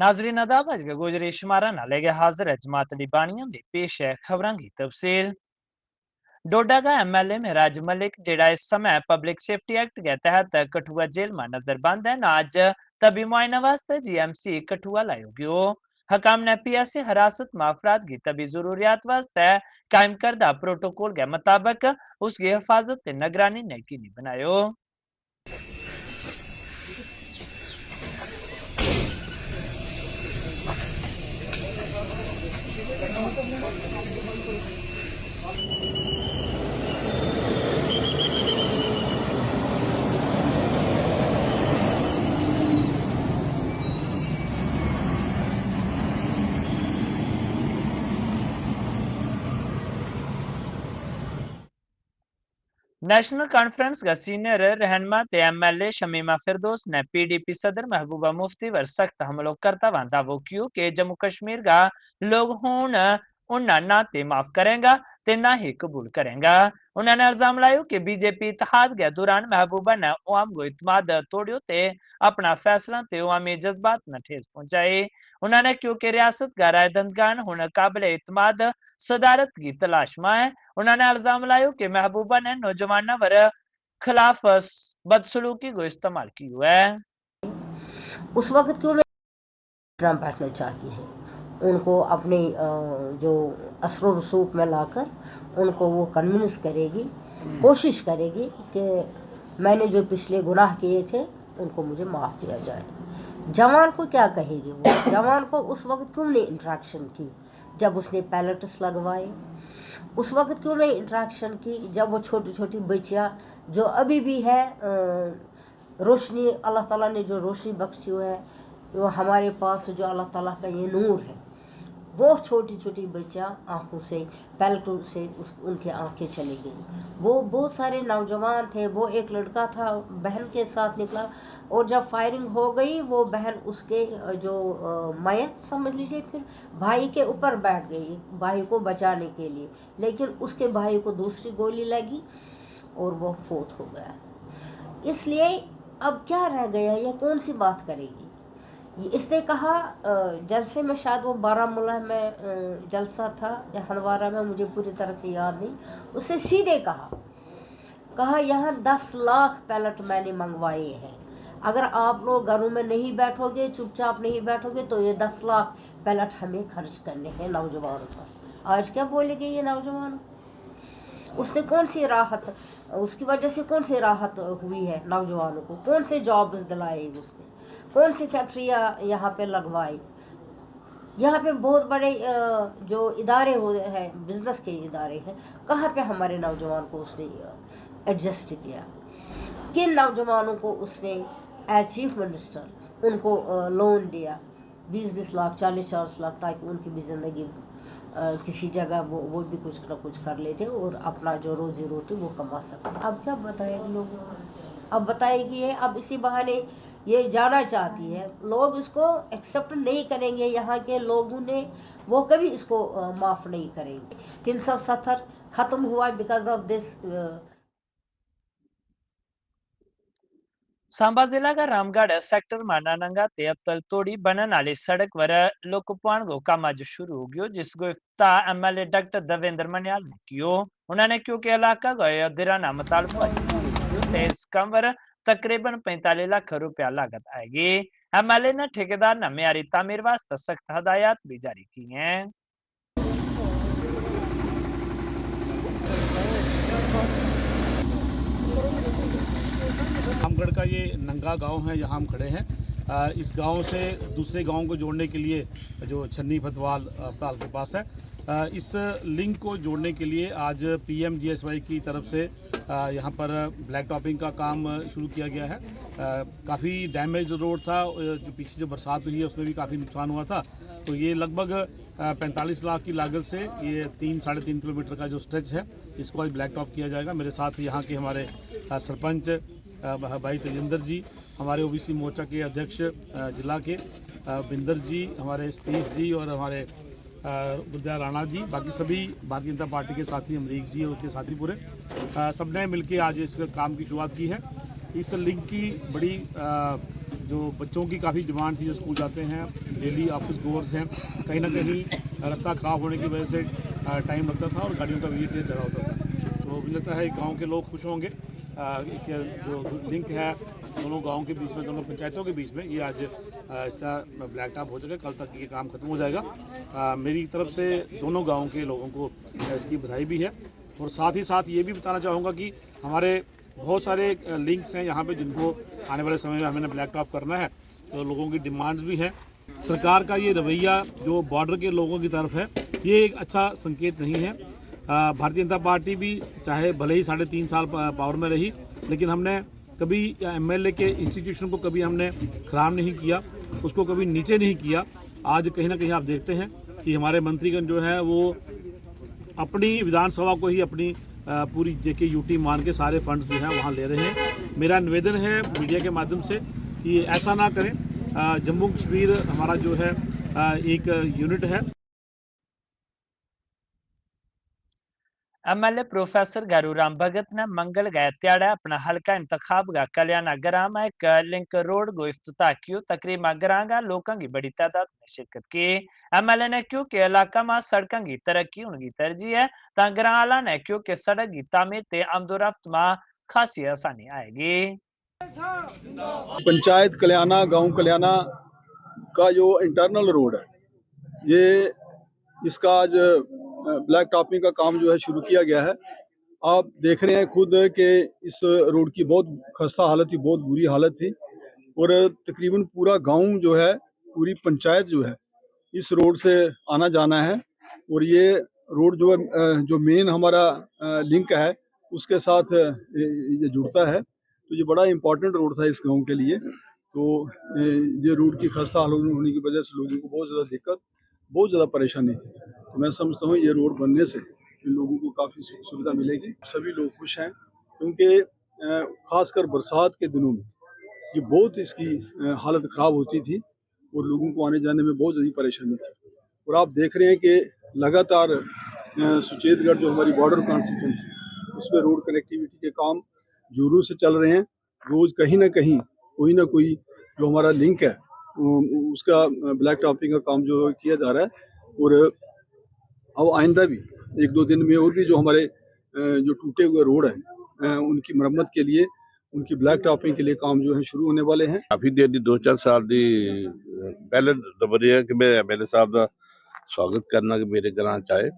नाजरीन अदावत के गुजरी शुमारा नाले के हाजिर है जमात बानियों की पेश है खबरों की तफसील। डोडा का एमएलए महराज मलिक जेड़ा इस समय पब्लिक सेफ्टी एक्ट के तहत कठुआ जेल में नजर बंद है ना आज तभी मुआयना वास्ते जीएमसी कठुआ लायो गयो। हकाम ने पीएससी हिरासत में अफराद की तभी जरूरियात वास्ते कायम करदा प्रोटोकॉल के मुताबिक उसकी हिफाजत निगरानी ने यकीनी बनायो। नेशनल कॉन्फ्रेंस का सीनियर रहनमा ते एमएलए शमीमा फिरदौस ने पीडीपी सदर महबूबा मुफ्ती पर सख्त हमलों करता हुआ दावो किया कि जम्मू कश्मीर का लोग हूं उन्ना ना ते माफ करेंगा ते ना ही कबूल करेंगा। उन्होंने इल्जाम लाया कि बीजेपी इत्तेहाद के दौरान महबूबा ने अवाम को इतमाद तोड़ियो ते अपना फैसला ते अवामी जज्बात में ठेस पहुंचाई। उन्होंने क्योंकि रियासत का रायदंदगान हुन काबिल इतमाद सदारत की तलाश में है। उन्होंने इल्जाम लाया कि महबूबा ने नौजवानों पर खिलाफ बदसलूकी को इस्तेमाल की हुआ है। उस वक्त क्यों ट्रम्प बैठना चाहती है, उनको अपने जो असर रसूख में लाकर उनको वो कन्विंस करेगी, कोशिश करेगी कि मैंने जो पिछले गुनाह किए थे उनको मुझे माफ़ किया जाए। जवान को क्या कहेगी वो? जवान को उस वक्त क्यों नहीं इंट्रैक्शन की जब उसने पैलेट्स लगवाए? उस वक्त क्यों नहीं इंट्रैक्शन की जब वो छोटी छोटी बच्चियाँ जो अभी भी है रोशनी, अल्लाह ताला ने जो रोशनी बख्शी हुई है, वो हमारे पास जो अल्लाह ताला का ये नूर है, वो छोटी छोटी बच्चियाँ आँखों से पैलेटों से उनकी आँखें चली गई। वो बहुत सारे नौजवान थे, वो एक लड़का था बहन के साथ निकला और जब फायरिंग हो गई वो बहन उसके जो मयत समझ लीजिए फिर भाई के ऊपर बैठ गई भाई को बचाने के लिए, लेकिन उसके भाई को दूसरी गोली लगी और वो फोत हो गया। इसलिए अब क्या रह गया, या कौन सी बात करेगी? इसने कहा जलसे में, शायद वो बारामूला में जलसा था या हंदवारा में, मुझे पूरी तरह से याद नहीं, उससे सीधे कहा यहाँ 10 लाख पैलेट मैंने मंगवाए हैं, अगर आप लोग घरों में नहीं बैठोगे, चुपचाप नहीं बैठोगे तो ये 10 लाख पैलेट हमें खर्च करने हैं नौजवानों पर। आज क्या बोलेंगे ये नौजवान? उसने कौन सी राहत, उसकी वजह से कौन सी राहत हुई है नौजवानों को? कौन से जॉब्स दिलाए उसने? कौन सी फैक्ट्रियाँ यहाँ पे लगवाई? यहाँ पे बहुत बड़े जो इदारे हो हैं, बिजनेस के इदारे हैं, कहाँ पे हमारे नौजवान को उसने एडजस्ट किया? किन नौजवानों को उसने एज चीफ मिनिस्टर उनको लोन दिया 20-20 लाख 40-40 लाख, ताकि उनकी भी ज़िंदगी किसी जगह वो भी कुछ ना कुछ कर लेते और अपना जो रोजी रोटी वो कमा सकते। अब क्या बताएगी लोगों को? अब बताएगी ये, अब इसी बहाने ये जाना चाहती है, लोग इसको एक्सेप्ट नहीं करेंगे, यहाँ के लोगों ने वो कभी इसको माफ़ नहीं करेंगे। 370 ख़त्म हुआ बिकॉज ऑफ दिस। सांबा जिला का रामगढ़ सेक्टर मानानंगा ते अब्तल तोड़ी बनन वाली सड़क वर लोकपान को काम आज शुरू हो गयो, जिसको इफ्ताह एमएलए डॉक्टर देवेंद्र मनियाल ने कियो। उन्होंने क्योंकि इलाका को दिराना मुतालबा इस काम वर तकरीबन 45 लाख रुपया लागत आएगी। एमएलए ने ठेकेदार ने मेयारी तामीर वास्ते सख्त हदायत भी जारी की हैं। रामगढ़ का ये नंगा गांव है, यहाँ हम खड़े हैं। इस गांव से दूसरे गांव को जोड़ने के लिए जो छन्नी फतवाल अस्पताल के पास है, इस लिंक को जोड़ने के लिए आज पीएमजीएसवाई की तरफ से यहाँ पर ब्लैक टॉपिंग का काम शुरू किया गया है। काफ़ी डैमेज रोड था, जो पीछे जो बरसात हुई है उसमें भी काफ़ी नुकसान हुआ था। तो ये लगभग 45 लाख की लागत से ये 3-3.5 किलोमीटर का जो स्ट्रेच है, इसको आज ब्लैक टॉप किया जाएगा। मेरे साथ यहाँ के हमारे सरपंच भाई तेजेंद्र जी, हमारे ओबीसी मोर्चा के अध्यक्ष जिला के बिंदर जी, हमारे सतीश जी और हमारे विद्या राणा जी, बाकी सभी भारतीय जनता पार्टी के साथी, अमरीक जी और उसके साथी पूरे सबने मिलकर आज इस काम की शुरुआत की है। इस लिंक की बड़ी जो बच्चों की काफ़ी डिमांड थी, जो स्कूल जाते हैं, डेली ऑफिस गोअर्स हैं, कहीं ना कहीं रास्ता ख़राब होने की वजह से टाइम लगता था और गाड़ियों का वेट ज़्यादा होता था। तो मुझे लगता है गांव के लोग खुश होंगे। एक जो लिंक है दोनों गाँव के बीच में, दोनों पंचायतों के बीच में, ये आज इसका ब्लैक टॉप हो जाएगा, कल तक ये काम खत्म हो जाएगा। मेरी तरफ से दोनों गाँव के लोगों को इसकी बधाई भी है। और साथ ही साथ ये भी बताना चाहूँगा कि हमारे बहुत सारे लिंक्स हैं यहाँ पे जिनको आने वाले समय में हमें ब्लैक टॉप करना है, तो लोगों की डिमांड्स भी हैं। सरकार का ये रवैया जो बॉर्डर के लोगों की तरफ है, ये एक अच्छा संकेत नहीं है। भारतीय जनता पार्टी भी चाहे भले ही 3.5 साल पावर में रही, लेकिन हमने कभी एमएलए के इंस्टीट्यूशन को कभी हमने ख़राब नहीं किया, उसको कभी नीचे नहीं किया। आज कहीं ना कहीं आप देखते हैं कि हमारे मंत्रीगण जो है वो अपनी विधानसभा को ही अपनी पूरी जेके यूटी मान के सारे फंड्स जो हैं वहाँ ले रहे हैं। मेरा निवेदन है मीडिया के माध्यम से कि ऐसा ना करें। जम्मू कश्मीर हमारा जो है एक यूनिट है। एमएलए प्रोफेसर गारूराम भगत ने मंगल गए त्याड़ा अपना हल्का इंतखाब का कल्याण ग्राम एक लिंक रोड को इफ्तिताह कियो। तकरीबन ग्रांगा लोगों की बड़ी तादाद में शिरकत की। एमएलए ने क्यों के इलाका में सड़कों की तरक्की उनकी तरजीह है, ता ग्रांला ने क्यों के सड़क की तामीर ते आमदोरफ्त में खासी आसानी आएगी। पंचायत कल्याणा, गांव कल्याणा का जो इंटरनल रोड है, ये इसका आज ब्लैक टॉपिंग का काम जो है शुरू किया गया है। आप देख रहे हैं खुद कि इस रोड की बहुत खस्ता हालत थी, बहुत बुरी हालत थी, और तकरीबन पूरा गांव जो है, पूरी पंचायत जो है, इस रोड से आना जाना है। और ये रोड जो है, जो मेन हमारा लिंक है, उसके साथ ये जुड़ता है। तो ये बड़ा इम्पोर्टेंट रोड था इस गांव के लिए। तो ये रोड की खस्ता हालत होने की वजह से लोगों को बहुत ज़्यादा दिक्कत, बहुत ज़्यादा परेशानी थी। तो मैं समझता हूँ ये रोड बनने से इन लोगों को काफ़ी सुविधा मिलेगी। सभी लोग खुश हैं, क्योंकि खासकर बरसात के दिनों में ये बहुत इसकी हालत ख़राब होती थी और लोगों को आने जाने में बहुत ज़्यादा परेशानी थी। और आप देख रहे हैं कि लगातार सुचेतगढ़ जो हमारी बॉर्डर कॉन्स्टिट्यूंसी है, उसमें रोड कनेक्टिविटी के काम जोरों से चल रहे हैं। रोज़ कहीं ना कहीं कोई ना कोई जो हमारा लिंक है उसका ब्लैक टॉपिंग का काम जो किया जा रहा है। और अब आइंदा भी 1-2 दिन में और भी जो हमारे जो टूटे हुए रोड हैं उनकी मरम्मत के लिए, उनकी ब्लैक टॉपिंग के लिए काम जो है शुरू होने वाले हैं। काफ़ी देर दी 2-4 साल दी पहले दबरी है कि मैं एमएलए साहब का स्वागत करना कि मेरे ग्रां च आए।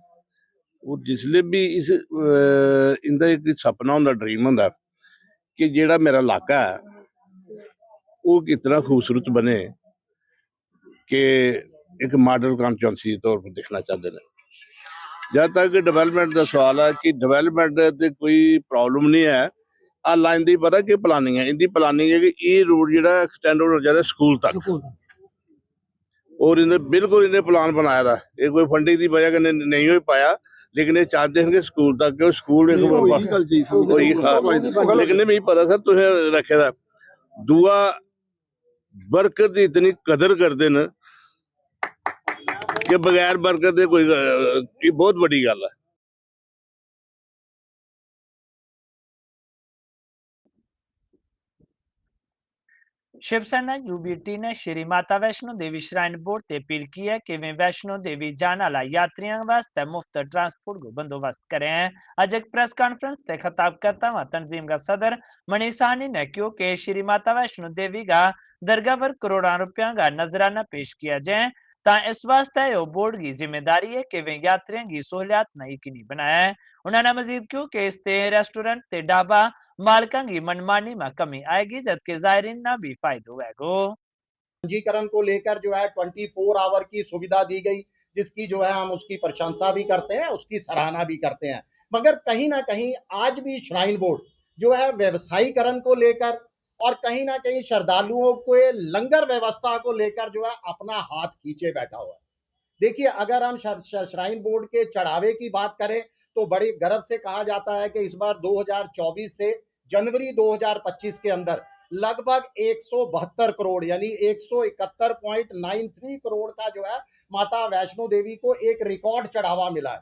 और जिसले भी इस इंदा एक सपना होंदा, ड्रीम होंदा कि जेड़ा मेरा इलाका है वो कितना खूबसूरत बने कि एक मॉडल कॉन्स्टिट्यूंसी तौर पर दिखना चाहते हैं। जब तक डेवलपमेंट का सवाल है कि डेवलपमेंट ते कोई प्रॉब्लम नहीं है। लाइन दी पता कि प्लानिंग है, इनकी प्लानिंग है कि ये रोड जो एक्सटेंड होना चाहिए स्कूल तक। और इन्हें बिल्कुल इन्हें प्लान बनाया था, ये कोई फंडिंग की वजह कन्नै नहीं हो पाया, लेकिन ये चाहते हैं कि स्कूल तक के स्कूल लेकिन मिगी पता सर तुसें रखे दा दूआ वर्कर की इतनी कदर करते न कि बगैर वर्कर दे कोई ये बहुत बड़ी गल है। शिवसेना यूबीटी ने श्री माता वैष्णो देवी श्राइन बोर्ड से अपील की है कि वे वैष्णो देवी जाने वाला यात्रियों वास्ते मुफ्त ट्रांसपोर्ट को बंदोबस्त करें। आज एक प्रेस कॉन्फ्रेंस से खिताब करता हुआ तंजीम का सदर मनीष सहनी ने क्यों कि श्री माता वैष्णो देवी का दरगाह पर करोड़ों रुपयों का नजराना पेश किया जाए, ता इस वास्ते यो बोर्ड की जिम्मेदारी है कि वे यात्रियों की सहूलियत न यकीनी बनाए। उन्होंने मजीद क्यों कि इससे रेस्टोरेंट ते ढाबा मालिका की मनमानी में कमी आएगी, जबकि जायरीन ना भी फायदा होगा। पंजीकरण को लेकर जो है 24 आवर की सुविधा दी गई, जिसकी जो है हम उसकी प्रशंसा भी करते हैं, उसकी सराहना भी करते हैं। मगर कहीं ना कहीं आज भी श्राइन बोर्ड जो है व्यवसायीकरण को लेकर और कहीं ना कहीं श्रद्धालुओं को लंगर व्यवस्था को लेकर जो है अपना हाथ खींचे बैठा हुआ है। देखिए, अगर हम श्राइन बोर्ड के चढ़ावे की बात करें तो बड़ी गर्व से कहा जाता है कि इस बार 2024 से जनवरी 2025 के अंदर लगभग 172 करोड़ यानी 171.93 करोड़ का जो है माता वैष्णो देवी को एक रिकॉर्ड चढ़ावा मिला है।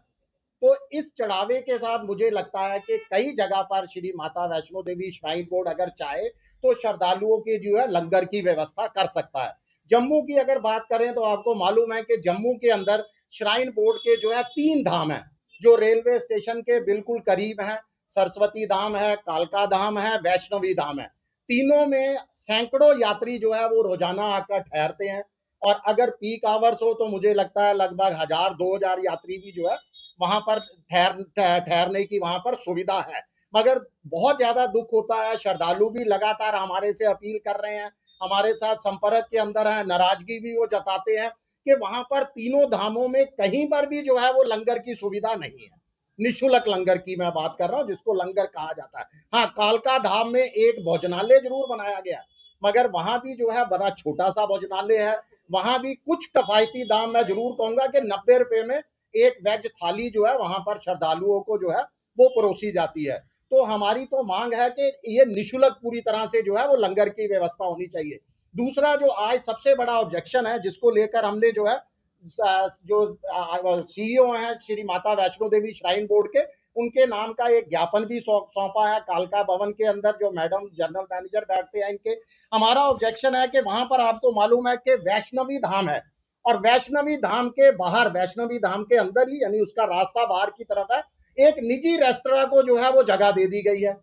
तो इस चढ़ावे के साथ मुझे लगता है कि कई जगह पर श्री माता वैष्णो देवी श्राइन बोर्ड अगर चाहे तो श्रद्धालुओं की जो है लंगर की व्यवस्था कर सकता है। जम्मू की अगर बात करें तो आपको मालूम है कि जम्मू के अंदर श्राइन बोर्ड के जो है 3 धाम है जो रेलवे स्टेशन के बिल्कुल करीब हैं। सरस्वती धाम है, कालका धाम है, वैष्णवी धाम है। तीनों में सैकड़ों यात्री जो है वो रोजाना आकर ठहरते हैं और अगर पीक आवर्स हो तो मुझे लगता है लगभग 1000-2000 यात्री भी जो है वहां पर ठहरने की वहां पर सुविधा है। मगर बहुत ज्यादा दुख होता है, श्रद्धालु भी लगातार हमारे से अपील कर रहे हैं, हमारे साथ संपर्क के अंदर है, नाराजगी भी वो जताते हैं कि वहां पर तीनों धामों में कहीं पर भी जो है वो लंगर की सुविधा नहीं है। निशुल्क लंगर की मैं बात कर रहा हूं, जिसको लंगर कहा जाता है। हाँ, कालका धाम में एक भोजनालय जरूर बनाया गया, मगर वहां भी जो है बड़ा छोटा सा भोजनालय है। वहां भी कुछ किफायती दाम मैं जरूर कहूंगा कि 90 रुपए में एक वेज थाली जो है वहां पर श्रद्धालुओं को जो है वो परोसी जाती है। तो हमारी तो मांग है कि ये निशुल्क पूरी तरह से जो है वो लंगर की व्यवस्था होनी चाहिए। दूसरा जो आज सबसे बड़ा ऑब्जेक्शन है जिसको लेकर हमने जो है जो सीईओ हैं श्री माता वैष्णो देवी श्राइन बोर्ड के, उनके नाम का एक ज्ञापन भी सौंपा है कालका भवन के अंदर, जो मैडम जनरल मैनेजर बैठते हैं इनके। हमारा ऑब्जेक्शन है कि वहां पर आपको मालूम है कि वैष्णवी धाम है और वैष्णवी धाम के बाहर, वैष्णवी धाम के अंदर ही यानी उसका रास्ता बाहर की तरफ है, एक निजी रेस्तरां को जो है वो जगह दे दी गई है।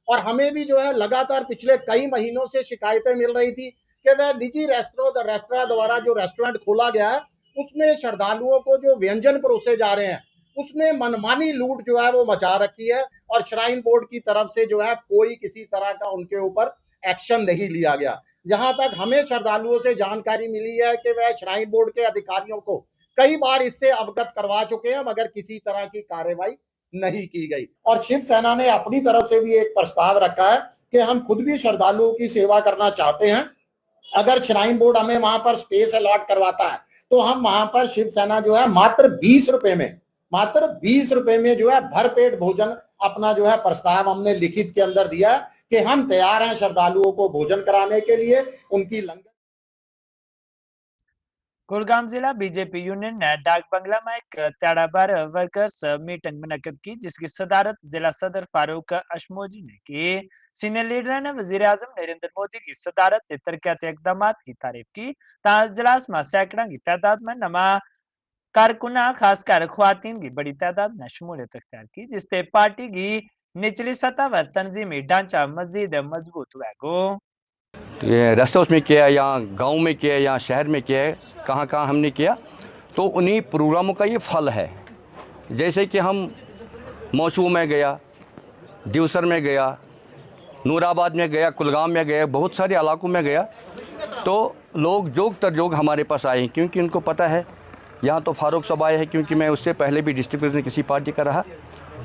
और हमें भी जो है लगातार पिछले कई महीनों से शिकायतें मिल रही थी कि वह निजी रेस्तरां द्वारा जो रेस्टोरेंट खोला गया है उसमें श्रद्धालुओं को जो व्यंजन परोसे जा रहे हैं उसमें मनमानी लूट जो है वो मचा रखी है और श्राइन बोर्ड की तरफ से जो है कोई किसी तरह का उनके ऊपर एक्शन नहीं लिया गया। जहां तक हमें श्रद्धालुओं से जानकारी मिली है कि वह श्राइन बोर्ड के अधिकारियों को कई बार इससे अवगत करवा चुके हैं मगर किसी तरह की कार्रवाई नहीं की गई। और शिवसेना ने अपनी तरफ से भी एक प्रस्ताव रखा है कि हम खुद भी श्रद्धालुओं की सेवा करना चाहते हैं। अगर श्राइन बोर्ड हमें वहां पर स्पेस अलॉट करवाता है तो हम वहां पर शिवसेना जो है मात्र 20 रुपए में जो है भरपेट भोजन अपना जो है प्रस्ताव हमने लिखित के अंदर दिया कि हम तैयार हैं श्रद्धालुओं को भोजन कराने के लिए, उनकी लंगर। कुलगाम जिला बीजेपी यूनियन ने डाक बंगला में एक त्याड़ाबार वर्कर्स मीटिंग मुनक्किद की, जिसकी सदारत जिला सदर फारूक अशमोजी ने की। सीनियर लीडर ने वजीर आजम नरेंद्र मोदी की सदारत के तरक्याती इकदाम की तारीफ की। इजलास में सैकड़ा की तादाद में नमा कारकुना खासकर ख्वातीन की बड़ी तादाद ने शमूलियत अख्तियार की, जिससे पार्टी की निचली सतह व तंजीमी ढांचा मजीद मजबूत हुएगो। ये रेस्ट में किया या गांव में किया या शहर में किया है, कहाँ कहाँ हमने किया, तो उन्हीं प्रोग्रामों का ये फल है। जैसे कि हम मौसू में गया, दिवसर में गया, नूराबाद में गया, कुलगाम में गया, बहुत सारे इलाकों में गया, तो लोग जोग तरजोग हमारे पास आए क्योंकि उनको पता है यहाँ तो फारूक साहब आए हैं, क्योंकि मैं उससे पहले भी डिस्ट्रिक्ट प्रेसिडेंट किसी पार्टी का रहा।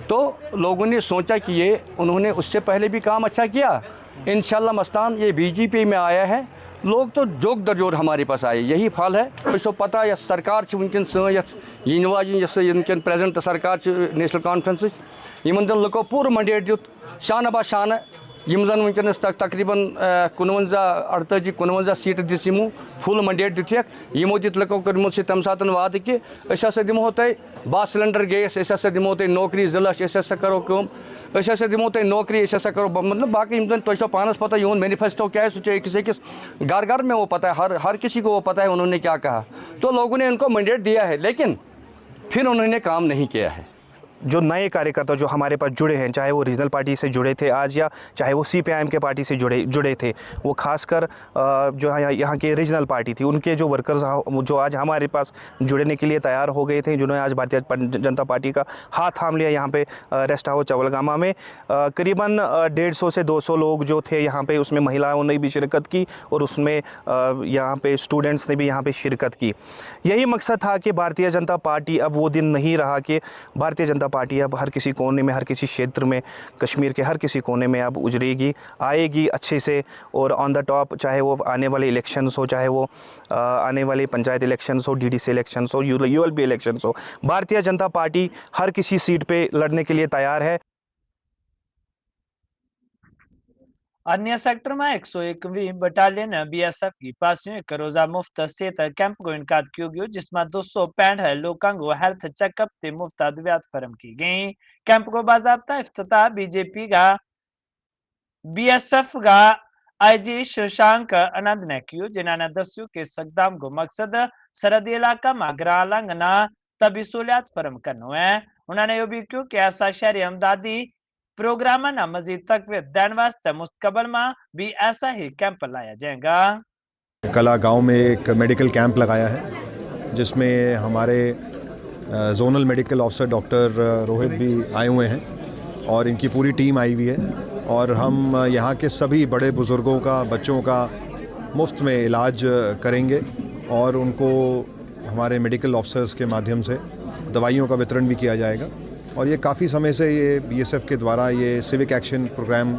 तो लोगों ने सोचा कि ये उन्होंने उससे पहले भी काम अच्छा किया, इंशाल्लाह मस्तान ये बीजेपी में आया है, लोग तो जोग दरजोर हमारे पास आए, यही फल है। तो पता है सरकार वनकन प्रेजेंट सरकार नेशनल कॉन्फ्रेंस इन लुको पूरा मंडेट दित शान बा शान यम वनकस तकरीबन 51-48 सीट दिस यमो फुल मंडेट दिथक यमो दित लको कर्मु से तम सातन वाद कि दिमो तय 12 सिलेंडर गैस, दिमो तय नौकरी 2 लाख, करो कम, दिमो तय नौकरी, करो मतलब बाकी तो पानस पता यून मैनिफेस्टो क्या है, सोचे किस घर घर में वो पता है, हर किसी को वो पता है उन्होंने क्या कहा। तो लोगों ने उनको मंडेट दिया है लेकिन फिर उन्होंने काम नहीं किया है। जो नए कार्यकर्ता जो हमारे पास जुड़े हैं, चाहे वो रीजनल पार्टी से जुड़े थे आज या चाहे वो CPIM के पार्टी से जुड़े थे, वो खासकर जो यहाँ के रीजनल पार्टी थी, उनके जो वर्कर्स जो आज हमारे पास जुड़ने के लिए तैयार हो गए थे, जिन्होंने आज भारतीय जनता पार्टी का हाथ थाम लिया। यहाँ पे रेस्ट हाउस चवलगामा में करीबन 150 से 200 लोग जो थे यहाँ पे, उसमें महिलाओं ने भी शिरकत की और उसमें यहाँ पे स्टूडेंट्स ने भी यहाँ पे शिरकत की। यही मकसद था कि भारतीय जनता पार्टी अब वो दिन नहीं रहा कि भारतीय जनता पार्टी अब हर किसी कोने में, हर किसी क्षेत्र में, कश्मीर के हर किसी कोने में अब उजरेगी, आएगी अच्छे से और ऑन द टॉप, चाहे वो आने वाले इलेक्शंस हो, चाहे वो आने वाले पंचायत इलेक्शंस हो, DDC इलेक्शंस हो, ULB इलेक्शंस हो, भारतीय जनता पार्टी हर किसी सीट पे लड़ने के लिए तैयार है। अन्य सेक्टर में 101वीं बटालियन बीएसएफ की पासियों एक रोजा मुफ्त सेहत कैंप को इनका किया गया जिसमें 265 लोगों को हेल्थ चेकअप से मुफ्त अद्वियात फरम की गई। कैंप को बाजाबता इफ्तिताह बीजेपी का बीएसएफ का आईजी शशांक आनंद ने किया जिन्होंने दस्यु के सकदाम को मकसद सरहदी इलाका में ग्रालंगना तभी सहूलियात फरम करना है। उन्होंने यह भी क्यों कि ऐसा शहरी अमदादी प्रोग्राम ना मजीद तकवीत देने वास्ते मुस्तकबल में भी ऐसा ही कैंप लाया जाएगा। कला गांव में एक मेडिकल कैंप लगाया है जिसमें हमारे zonal medical officer doctor Rohit भी आए हुए हैं और इनकी पूरी टीम आई हुई है और हम यहाँ के सभी बड़े बुज़ुर्गों का, बच्चों का मुफ्त में इलाज करेंगे और उनको हमारे मेडिकल ऑफिसर्स के माध्यम से दवाइयों का वितरण भी किया जाएगा। और ये काफ़ी समय से ये बीएसएफ के द्वारा ये सिविक एक्शन प्रोग्राम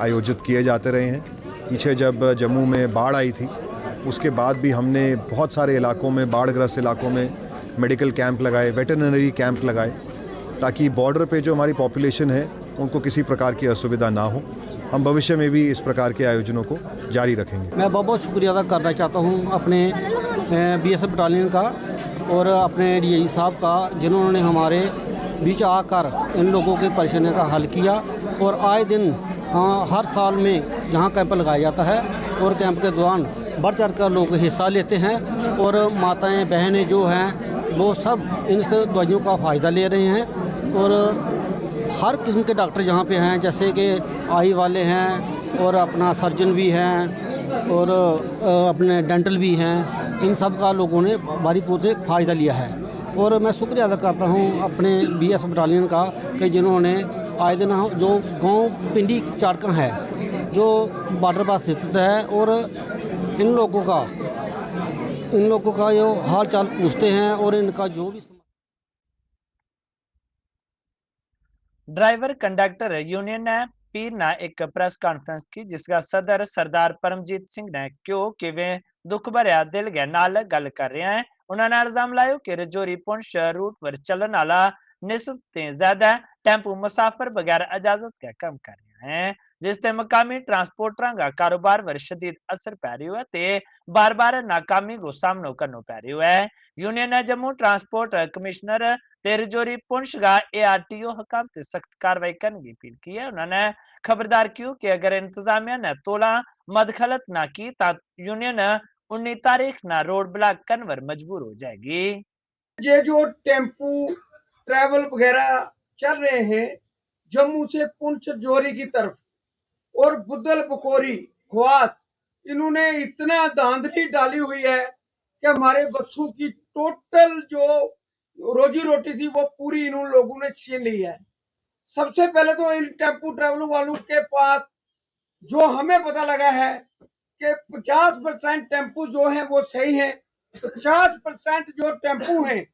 आयोजित किए जाते रहे हैं। पीछे जब जम्मू में बाढ़ आई थी उसके बाद भी हमने बहुत सारे इलाकों में, बाढ़ग्रस्त इलाकों में मेडिकल कैंप लगाए, वेटरनरी कैंप लगाए ताकि बॉर्डर पे जो हमारी पॉपुलेशन है उनको किसी प्रकार की असुविधा ना हो। हम भविष्य में भी इस प्रकार के आयोजनों को जारी रखेंगे। मैं बहुत बहुत शुक्रिया अदा करना चाहता हूँ अपने बीएसएफ बटालियन का और अपने डीआईजी साहब का जिन्होंने हमारे बीच आकर इन लोगों की परेशानियों का हल किया। और आए दिन हर साल में जहाँ कैंप लगाया जाता है और कैंप के दौरान बढ़ चढ़ कर लोग हिस्सा लेते हैं और माताएं बहनें जो हैं वो सब इन दवाइयों का फ़ायदा ले रहे हैं। और हर किस्म के डॉक्टर यहाँ पे हैं, जैसे कि आई वाले हैं और अपना सर्जन भी हैं और अपने डेंटल भी हैं। इन सब का लोगों ने भारी पूर से फ़ायदा लिया है और मैं शुक्रिया अदा करता हूँ अपने बीएसएफ बटालियन का कि जिन्होंने आए दिन जो गांव पिंडी चाड़का है जो बॉर्डर पर स्थित है और इन लोगों का जो हाल चाल पूछते हैं और इनका जो भी ड्राइवर कंडक्टर यूनियन ने पीर ना एक प्रेस कॉन्फ्रेंस की जिसका सदर सरदार परमजीत सिंह ने क्यों कि वे दुख भरिया दिल के नाल गल कर रहे हैं। उन्होंने इल्जाम लाया कि रजौरी पुंछ रूट पर चलन वाला निस्बत से ज्यादा टेम्पो मुसाफिर बगैर इजाजत के कम कर रहे हैं जिससे मकामी ट्रांसपोर्टरों का कारोबार पर शदीद असर पै रही है ते बार बार नाकामी को सामना करना पै रही है। यूनियन ने जम्मू ट्रांसपोर्ट कमिश्नर रजौरी पुंछ का एआरटीओ हकाम से सख्त कार्रवाई करने की अपील की है। उन्होंने खबरदार की कि अगर इंतजामिया ने तोला मदखलत ना की तो यूनियन 19 तारीख ना रोड ब्लॉक करने पर मजबूर हो जाएगी। ये जो टेम्पू ट्रैवल वगैरह चल रहे हैं जम्मू से पुंछ जोरी की तरफ और बुद्धल बकोरी ख्वास, इन्होंने इतना धांधली डाली हुई है कि हमारे बच्चों की टोटल जो रोजी रोटी थी वो पूरी इन लोगों ने छीन ली है। सबसे पहले तो इन टेम्पू ट्रैवल वालों के पास जो हमें पता लगा है कि 50% टेम्पू जो हैं वो सही हैं, 50% जो टेम्पू हैं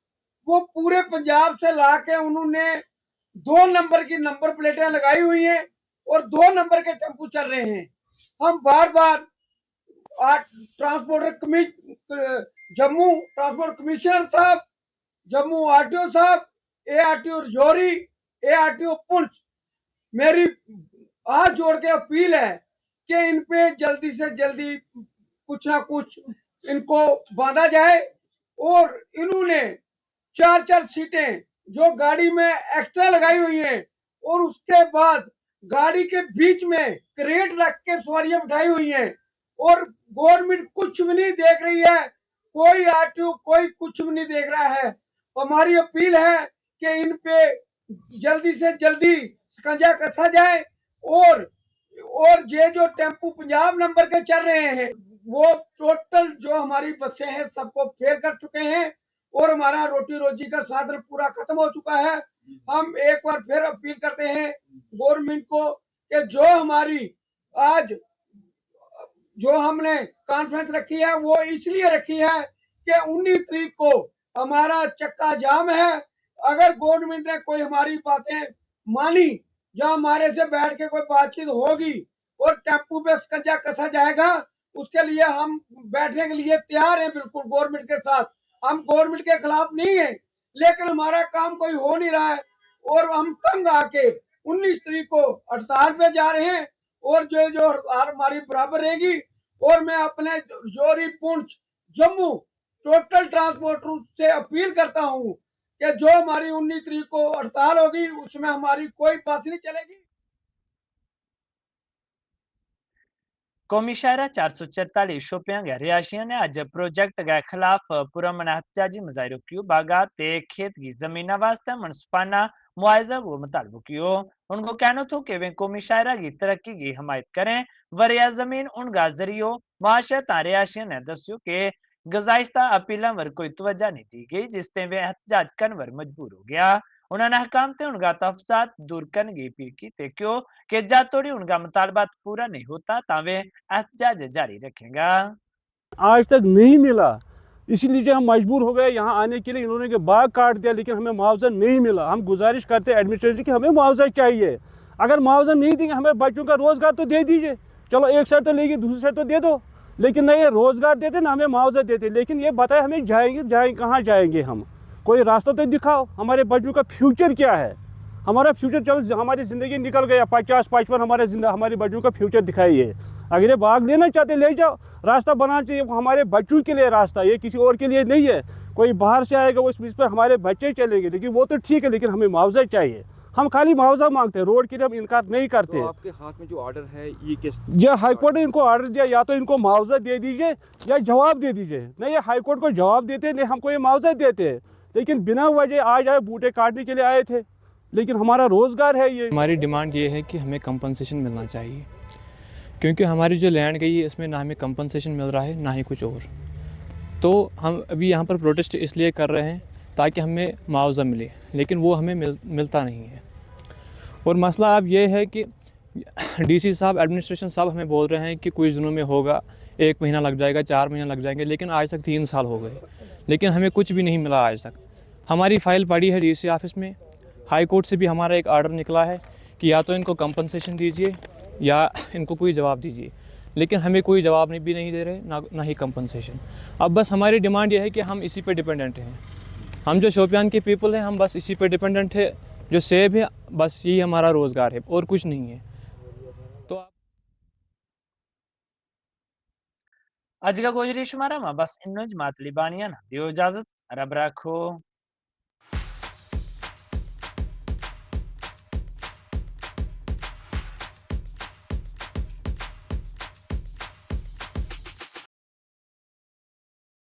वो पूरे पंजाब से ला के उन्होंने 2 नंबर की नंबर प्लेटें लगाई हुई हैं और 2 नंबर के टेम्पू चल रहे हैं। हम बार बार जम्मू ट्रांसपोर्ट कमिश्नर साहब, जम्मू आरटीओ साहब, एआरटीओ रजौरी, एआरटीओ पुंछ, मेरी हाथ जोड़ के अपील है कि इन पे जल्दी से जल्दी कुछ ना कुछ इनको बांधा जाए। और इन्होंने 4-4 सीटें जो गाड़ी में एक्स्ट्रा लगाई हुई हैं और उसके बाद गाड़ी के बीच में क्रेट रख के सवारियां बिठाई हुई हैं और गवर्नमेंट कुछ भी नहीं देख रही है, कोई आरटीओ कोई कुछ भी नहीं देख रहा है। हमारी अपील है कि इन पे जल्दी से जल्दी शिकंजा कसा जाए और ये जो टेम्पू पंजाब नंबर के चल रहे हैं वो टोटल जो हमारी बसें हैं सबको फेल कर चुके हैं और हमारा रोटी रोजी का साधन पूरा खत्म हो चुका है। हम एक बार फिर अपील करते हैं गवर्नमेंट को कि जो हमारी आज जो हमने कॉन्फ्रेंस रखी है वो इसलिए रखी है कि 19 तारीख को हमारा चक्का जाम है। अगर गवर्नमेंट ने कोई हमारी बातें मानी या हमारे से बैठ के कोई बातचीत होगी और टेम्पू पे शिकंजा कसा जाएगा, उसके लिए हम बैठने के लिए तैयार हैं बिल्कुल गवर्नमेंट के साथ। हम गवर्नमेंट के खिलाफ नहीं है, लेकिन हमारा काम कोई हो नहीं रहा है और हम तंग आके 19 तारीख को हड़ताल पे जा रहे हैं और जो हमारी बराबर रहेगी। और मैं अपने जोरी, Poonch, Jammu total transport route से अपील करता हूं कि जो हमारी 19 तारीख को हड़ताल होगी उसमें हमारी कोई बस नहीं चलेगी। कौमी शायरा 444 शोपियां गै रिहायशियों ने अज प्रोजेक्ट के खिलाफ पुरअमन एहतजाजी मुजाहिरों कियो। बागात ते खेत की जमीना वास्ते मुनसफाना मुआवजा को मुतालबो कियो। उनको कहना था कि वे कौमी शायरा की तरक्की की हिमायत करें। वरिया जमीन उनका जरियो माशत रिहायशियों ने दस्यो कि गुज़ाश्ता अपीलों पर कोई तवज्जो नहीं दी गई, जिससे वे एहतजाज करने पर मजबूर हो गया। उन्होंने हकाम से उनका तहफात दूर करने की अपील की थी, क्यों कि जब तोड़ी उनका मुतालबात पूरा नहीं होता ता वे एहतजाज जारी रखेगा। आज तक नहीं मिला, इसीलिए हम मजबूर हो गए यहाँ आने के लिए। इन्होंने के बाग काट दिया लेकिन हमें मुआवजा नहीं मिला। हम गुजारिश करते हैं एडमिनिस्ट्रेशन की हमें मुआवजा चाहिए। अगर मुआवजा नहीं देंगे हमें बच्चों का रोज़गार तो दे दीजिए। चलो एक साइड तो लेगी, दूसरी साइड तो दे दो, लेकिन नहीं रोज़गार देते ना हमें मुआवजा देते। लेकिन ये बताए हमें जाएंगे कहाँ जाएंगे हम? कोई रास्ता तो दिखाओ। हमारे बच्चों का फ्यूचर क्या है? हमारा फ्यूचर, चलो हमारी ज़िंदगी निकल गया 50-55, हमारे बच्चों का फ्यूचर दिखाइए। अगर ये बाग लेना चाहते ले जाओ, रास्ता बनाना चाहिए वो हमारे बच्चों के लिए रास्ता, ये किसी और के लिए नहीं है। कोई बाहर से आएगा वो इस पर हमारे बच्चे चलेंगे, लेकिन वो तो ठीक है, लेकिन हमें मुआवजा चाहिए। हम खाली मुआवजा मांगते हैं, रोड के लिए हम इनकार नहीं करते। तो आपके हाथ में जो ऑर्डर है ये किस? ये हाईकोर्ट ने इनको ऑर्डर दिया, या तो इनको मुआवजा दे दीजिए या जवाब दे दीजिए। नहीं, ये हाईकोर्ट को जवाब देते नहीं, हमको ये मुआवजा देते। लेकिन बिना वजह आज आए बूटे काटने के लिए आए थे, लेकिन हमारा रोज़गार है ये। हमारी डिमांड ये है कि हमें कंपनसेशन मिलना चाहिए, क्योंकि हमारी जो लैंड गई है इसमें ना हमें कंपनसेशन मिल रहा है ना ही कुछ और। तो हम अभी यहाँ पर प्रोटेस्ट इसलिए कर रहे हैं ताकि हमें मुआवजा मिले, लेकिन वो हमें मिलता नहीं है। और मसला अब ये है कि डीसी साहब, एडमिनिस्ट्रेशन साहब हमें बोल रहे हैं कि कुछ दिनों में होगा, 1 महीना लग जाएगा, 4 महीना लग जाएंगे, लेकिन आज तक 3 साल हो गए, लेकिन हमें कुछ भी नहीं मिला आज तक। हमारी फ़ाइल पड़ी है डीसी ऑफिस में, हाई कोर्ट से भी हमारा एक आर्डर निकला है कि या तो इनको कंपनसेशन दीजिए या इनको कोई जवाब दीजिए, लेकिन हमें कोई जवाब भी नहीं दे रहे, ना ही कंपनसेशन। अब बस हमारी डिमांड ये है कि हम इसी पे डिपेंडेंट हैं। हम जो शोपियान के पीपल हैं, हम बस इसी पे डिपेंडेंट है। जो सेब है बस यही हमारा रोज़गार है और कुछ नहीं है। तो अज का गोजरी शुमारा में बस इन जमात लिबानिया ना दियो इजाजत, रब रखो।